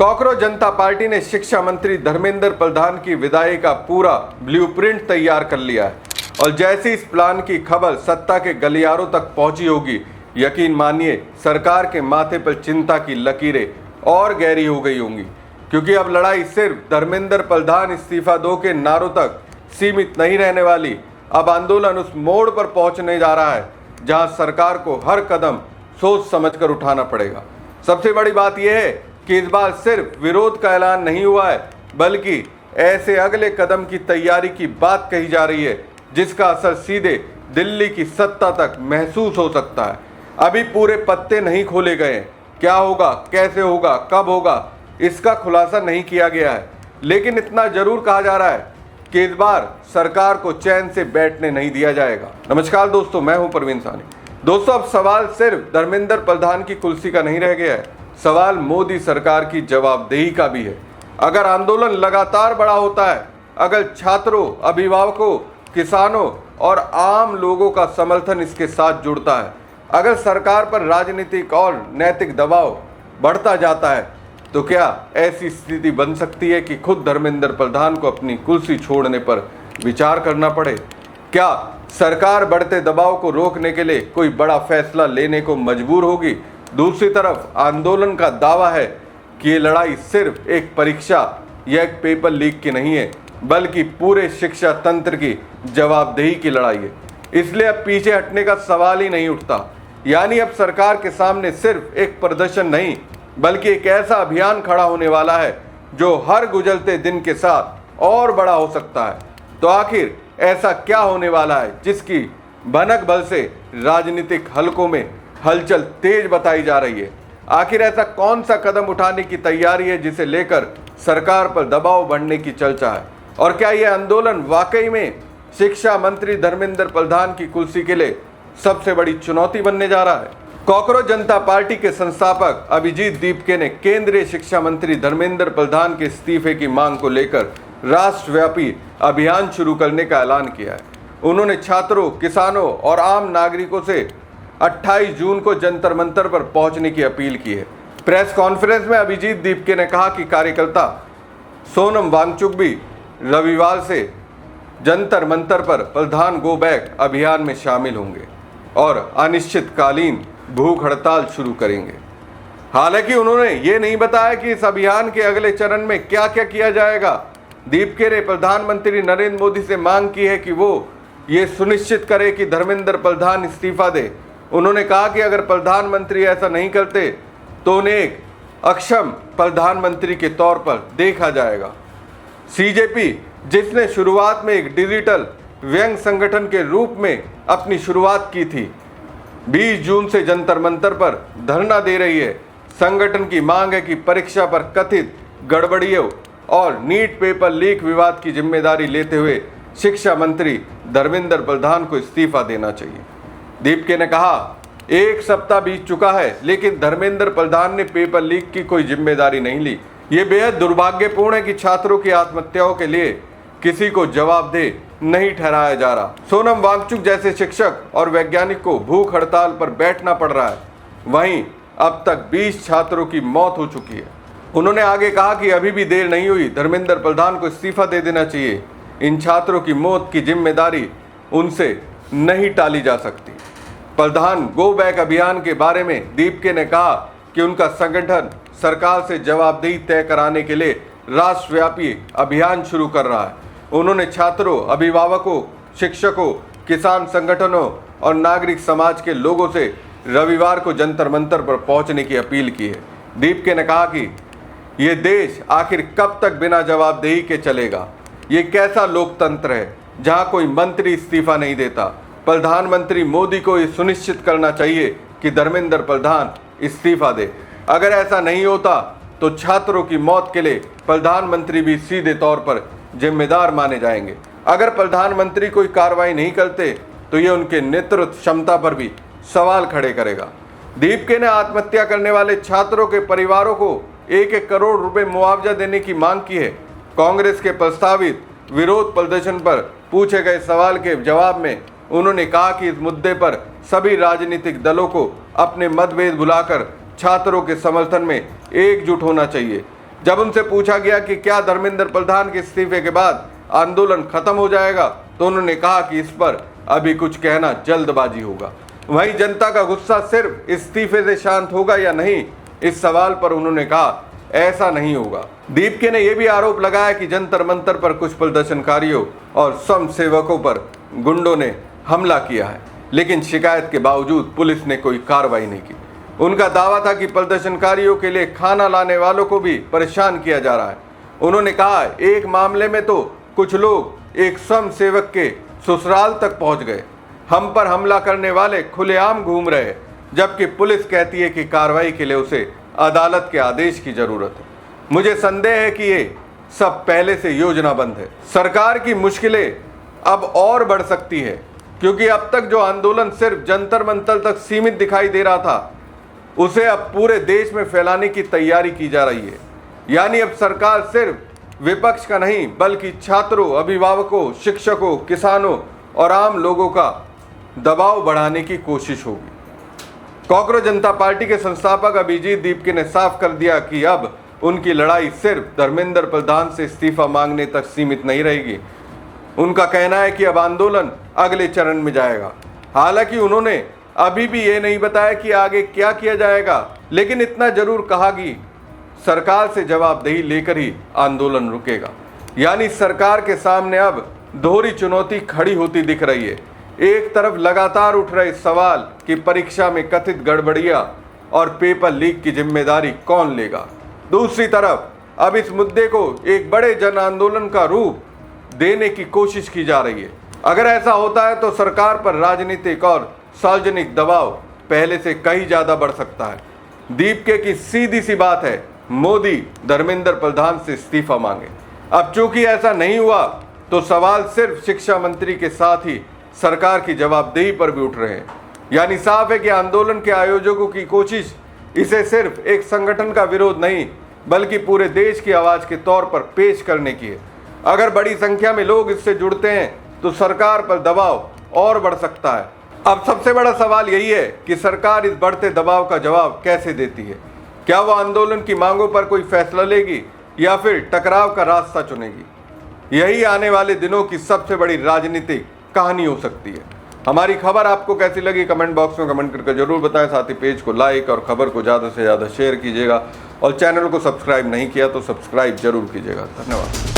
Cockroach जनता party ने शिक्षा मंत्री धर्मेंद्र प्रधान की विदाई का पूरा ब्लूप्रिंट तैयार कर लिया है और जैसे इस प्लान की खबर सत्ता के गलियारों तक पहुंची होगी, यकीन मानिए सरकार के माथे पर चिंता की लकीरें और गहरी हो गई होंगी, क्योंकि अब लड़ाई सिर्फ धर्मेंद्र प्रधान इस्तीफा दो के नारों तक सीमित नहीं रहने वाली। अब आंदोलन उस मोड़ पर पहुंचने जा रहा है जहां सरकार को हर कदम सोच समझकर उठाना पड़ेगा। सबसे बड़ी बात यह है कि इस बार सिर्फ विरोध का ऐलान नहीं हुआ है, बल्कि ऐसे अगले कदम की तैयारी की बात कही जा रही है जिसका असर सीधे दिल्ली की सत्ता तक महसूस हो सकता है। अभी पूरे पत्ते नहीं खोले गए हैं, क्या होगा, कैसे होगा, कब होगा, इसका खुलासा नहीं किया गया है, लेकिन इतना जरूर कहा जा रहा है कि इस बार सरकार को चैन से बैठने नहीं दिया जाएगा। नमस्कार दोस्तों, मैं हूं परवीन सानी। दोस्तों, अब सवाल सिर्फ धर्मेंद्र प्रधान की कुर्सी का नहीं रह गया है, सवाल मोदी सरकार की जवाबदेही का भी है। अगर आंदोलन लगातार बड़ा होता है, अगर छात्रों, अभिभावकों, किसानों और आम लोगों का समर्थन इसके साथ जुड़ता है, अगर सरकार पर राजनीतिक और नैतिक दबाव बढ़ता जाता है, तो क्या ऐसी स्थिति बन सकती है कि खुद धर्मेंद्र प्रधान को अपनी कुर्सी छोड़ने पर विचार करना पड़े? क्या सरकार बढ़ते दबाव को रोकने के लिए कोई बड़ा फैसला लेने को मजबूर होगी? दूसरी तरफ आंदोलन का दावा है कि ये लड़ाई सिर्फ एक परीक्षा या एक पेपर लीक की नहीं है, बल्कि पूरे शिक्षा तंत्र की जवाबदेही की लड़ाई है। इसलिए अब पीछे हटने का सवाल ही नहीं उठता। यानी अब सरकार के सामने सिर्फ एक प्रदर्शन नहीं, बल्कि एक ऐसा अभियान खड़ा होने वाला है जो हर गुजरते दिन के साथ और बड़ा हो सकता है। तो आखिर ऐसा क्या होने वाला है जिसकी भनक बल से राजनीतिक हलकों में हलचल तेज बताई जा रही है? आखिर ऐसा कौन सा कदम उठाने की तैयारी है जिसे लेकर सरकार पर दबाव बढ़ने की चर्चा है? और क्या यह आंदोलन वाकई में शिक्षा मंत्री धर्मेंद्र प्रधान की कुर्सी के लिए सबसे बड़ी चुनौती बनने जा रहा है? कॉकरोच जनता पार्टी के संस्थापक अभिजीत दीपके ने केंद्रीय शिक्षा मंत्री धर्मेंद्र प्रधान के इस्तीफे की मांग को लेकर राष्ट्रव्यापी अभियान शुरू करने का ऐलान किया है। उन्होंने छात्रों, किसानों और आम नागरिकों से 28 जून को जंतर मंतर पर पहुंचने की अपील की है। प्रेस कॉन्फ्रेंस में अभिजीत दीपके ने कहा कि कार्यकर्ता सोनम वांगचुक भी रविवार से जंतर मंतर पर प्रधान गो बैक अभियान में शामिल होंगे और अनिश्चितकालीन भूख हड़ताल शुरू करेंगे। हालांकि उन्होंने ये नहीं बताया कि इस अभियान के अगले चरण में क्या क्या किया जाएगा। दीपके ने प्रधानमंत्री नरेंद्र मोदी से मांग की है कि वो ये सुनिश्चित करे कि धर्मेंद्र प्रधान इस्तीफा दे। उन्होंने कहा कि अगर प्रधानमंत्री ऐसा नहीं करते तो उन्हें एक अक्षम प्रधानमंत्री के तौर पर देखा जाएगा। सीजेपी, जिसने शुरुआत में एक डिजिटल व्यंग संगठन के रूप में अपनी शुरुआत की थी, 20 जून से जंतर मंतर पर धरना दे रही है। संगठन की मांग है कि परीक्षा पर कथित गड़बड़ियों और नीट पेपर लीक विवाद की जिम्मेदारी लेते हुए शिक्षा मंत्री धर्मेंद्र प्रधान को इस्तीफा देना चाहिए। दीपके ने कहा, 1 सप्ताह बीत चुका है लेकिन धर्मेंद्र प्रधान ने पेपर लीक की कोई जिम्मेदारी नहीं ली। ये बेहद दुर्भाग्यपूर्ण है कि छात्रों की आत्महत्याओं के लिए किसी को जवाबदेह नहीं ठहराया जा रहा। सोनम वांगचुक जैसे शिक्षक और वैज्ञानिक को भूख हड़ताल पर बैठना पड़ रहा है। वहीं अब तक 20 छात्रों की मौत हो चुकी है। उन्होंने आगे कहा कि अभी भी देर नहीं हुई, धर्मेंद्र प्रधान को इस्तीफा दे देना चाहिए। इन छात्रों की मौत की जिम्मेदारी उनसे नहीं टाली जा सकती। प्रधान गो बैक अभियान के बारे में दीपके ने कहा कि उनका संगठन सरकार से जवाबदेही तय कराने के लिए राष्ट्रव्यापी अभियान शुरू कर रहा है। उन्होंने छात्रों, अभिभावकों, शिक्षकों, किसान संगठनों और नागरिक समाज के लोगों से रविवार को जंतर मंतर पर पहुंचने की अपील की है। दीपके ने कहा कि ये देश आखिर कब तक बिना जवाबदेही के चलेगा? ये कैसा लोकतंत्र है जहां कोई मंत्री इस्तीफा नहीं देता? प्रधानमंत्री मोदी को ये सुनिश्चित करना चाहिए कि धर्मेंद्र प्रधान इस्तीफा दे। अगर ऐसा नहीं होता तो छात्रों की मौत के लिए प्रधानमंत्री भी सीधे तौर पर जिम्मेदार माने जाएंगे। अगर प्रधानमंत्री कोई कार्रवाई नहीं करते तो ये उनके नेतृत्व क्षमता पर भी सवाल खड़े करेगा। दीपके ने आत्महत्या करने वाले छात्रों के परिवारों को 1-1 करोड़ रुपए मुआवजा देने की मांग की है। कांग्रेस के प्रस्तावित विरोध प्रदर्शन पर पूछे गए सवाल के जवाब में उन्होंने कहा कि इस मुद्दे पर सभी राजनीतिक दलों को अपने मतभेद भुलाकर छात्रों के समर्थन में एकजुट होना चाहिए। जब उनसे पूछा गया कि क्या धर्मेंद्र प्रधान के इस्तीफे के बाद आंदोलन खत्म हो जाएगा, तो उन्होंने कहा कि इस पर अभी कुछ कहना जल्दबाजी होगा। वहीं जनता का गुस्सा सिर्फ इस्तीफे से शांत होगा या नहीं, इस सवाल पर उन्होंने कहा ऐसा नहीं होगा। दीपके ने यह भी आरोप लगाया कि जंतर मंतर पर कुछ प्रदर्शनकारियों और स्वयंसेवकों पर गुंडों ने हमला किया है, लेकिन शिकायत के बावजूद पुलिस ने कोई कार्रवाई नहीं की। उनका दावा था कि प्रदर्शनकारियों के लिए खाना लाने वालों को भी परेशान किया जा रहा है। उन्होंने कहा एक मामले में तो कुछ लोग एक स्वयंसेवक के ससुराल तक पहुंच गए। हम पर हमला करने वाले खुलेआम घूम रहे हैं, जबकि पुलिस कहती है कि कार्रवाई के लिए उसे अदालत के आदेश की जरूरत है। मुझे संदेह है कि ये सब पहले से योजनाबद्ध है। सरकार की मुश्किलें अब और बढ़ सकती है, क्योंकि अब तक जो आंदोलन सिर्फ जंतर मंतर तक सीमित दिखाई दे रहा था, उसे अब पूरे देश में फैलाने की तैयारी की जा रही है। यानी अब सरकार सिर्फ विपक्ष का नहीं, बल्कि छात्रों, अभिभावकों, शिक्षकों, किसानों और आम लोगों का दबाव बढ़ाने की कोशिश होगी। कॉकरोच जनता पार्टी के संस्थापक अभिजीत दीपके ने साफ कर दिया कि अब उनकी लड़ाई सिर्फ धर्मेंद्र प्रधान से इस्तीफा मांगने तक सीमित नहीं रहेगी। उनका कहना है कि अब आंदोलन अगले चरण में जाएगा। हालांकि उन्होंने अभी भी ये नहीं बताया कि आगे क्या किया जाएगा, लेकिन इतना जरूर कहा कि सरकार से जवाबदेही लेकर ही आंदोलन रुकेगा। यानी सरकार के सामने अब दोहरी चुनौती खड़ी होती दिख रही है। एक तरफ लगातार उठ रहे सवाल कि परीक्षा में कथित गड़बड़ियां और पेपर लीक की जिम्मेदारी कौन लेगा, दूसरी तरफ अब इस मुद्दे को एक बड़े जन आंदोलन का रूप देने की कोशिश की जा रही है। अगर ऐसा होता है तो सरकार पर राजनीतिक और सार्वजनिक दबाव पहले से कहीं ज्यादा बढ़ सकता है। दीपके की सीधी सी बात है, मोदी धर्मेंद्र प्रधान से इस्तीफा मांगे। अब चूंकि ऐसा नहीं हुआ तो सवाल सिर्फ शिक्षा मंत्री के साथ ही सरकार की जवाबदेही पर भी उठ रहे हैं। यानी साफ है कि आंदोलन के आयोजकों की कोशिश इसे सिर्फ एक संगठन का विरोध नहीं, बल्कि पूरे देश की आवाज के तौर पर पेश करने की है। अगर बड़ी संख्या में लोग इससे जुड़ते हैं तो सरकार पर दबाव और बढ़ सकता है। अब सबसे बड़ा सवाल यही है कि सरकार इस बढ़ते दबाव का जवाब कैसे देती है। क्या वो आंदोलन की मांगों पर कोई फैसला लेगी या फिर टकराव का रास्ता चुनेगी? यही आने वाले दिनों की सबसे बड़ी राजनीतिक कहानी हो सकती है। हमारी खबर आपको कैसी लगी कमेंट बॉक्स में कमेंट करके जरूर बताएं। साथ ही पेज को लाइक और खबर को ज़्यादा से ज़्यादा शेयर कीजिएगा, और चैनल को सब्सक्राइब नहीं किया तो सब्सक्राइब जरूर कीजिएगा। धन्यवाद।